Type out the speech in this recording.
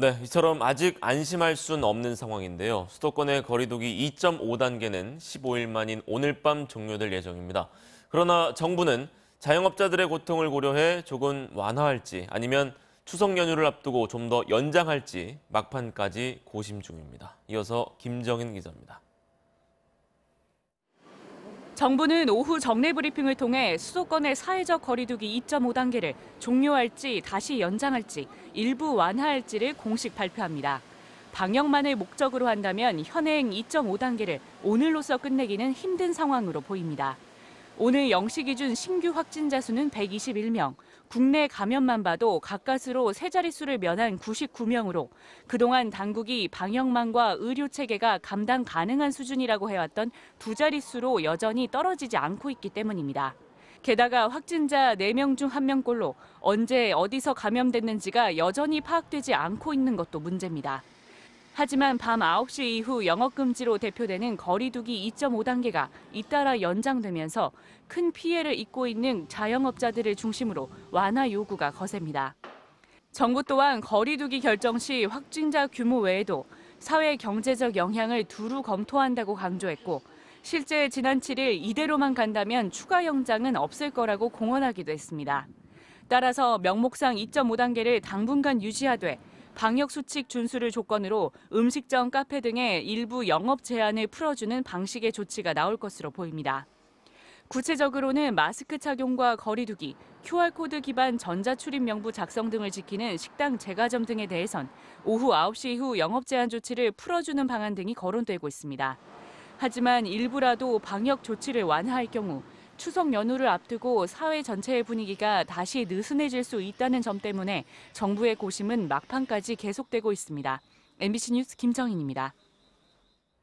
네, 이처럼 아직 안심할 수는 없는 상황인데요. 수도권의 거리두기 2.5단계는 15일 만인 오늘 밤 종료될 예정입니다. 그러나 정부는 자영업자들의 고통을 고려해 조금 완화할지 아니면 추석 연휴를 앞두고 좀 더 연장할지 막판까지 고심 중입니다. 이어서 김정인 기자입니다. 정부는 오후 정례 브리핑을 통해 수도권의 사회적 거리두기 2.5단계를 종료할지 다시 연장할지 일부 완화할지를 공식 발표합니다. 방역만을 목적으로 한다면 현행 2.5단계를 오늘로써 끝내기는 힘든 상황으로 보입니다. 오늘 0시 기준 신규 확진자 수는 121명, 국내 감염만 봐도 가까스로 세 자릿수를 면한 99명으로 그동안 당국이 방역망과 의료체계가 감당 가능한 수준이라고 해왔던 두 자릿수로 여전히 떨어지지 않고 있기 때문입니다. 게다가 확진자 4명 중 1명꼴로 언제 어디서 감염됐는지가 여전히 파악되지 않고 있는 것도 문제입니다. 하지만 밤 9시 이후 영업금지로 대표되는 거리두기 2.5단계가 잇따라 연장되면서 큰 피해를 입고 있는 자영업자들을 중심으로 완화 요구가 거셉니다. 정부 또한 거리두기 결정 시 확진자 규모 외에도 사회 경제적 영향을 두루 검토한다고 강조했고 실제 지난 7일 이대로만 간다면 추가 연장은 없을 거라고 공언하기도 했습니다. 따라서 명목상 2.5단계를 당분간 유지하되 방역수칙 준수를 조건으로 음식점, 카페 등의 일부 영업 제한을 풀어주는 방식의 조치가 나올 것으로 보입니다. 구체적으로는 마스크 착용과 거리두기, QR코드 기반 전자출입 명부 작성 등을 지키는 식당, 제과점 등에 대해선 오후 9시 이후 영업 제한 조치를 풀어주는 방안 등이 거론되고 있습니다. 하지만 일부라도 방역 조치를 완화할 경우 추석 연휴를 앞두고 사회 전체의 분위기가 다시 느슨해질 수 있다는 점 때문에 정부의 고심은 막판까지 계속되고 있습니다. MBC 뉴스 김정인입니다.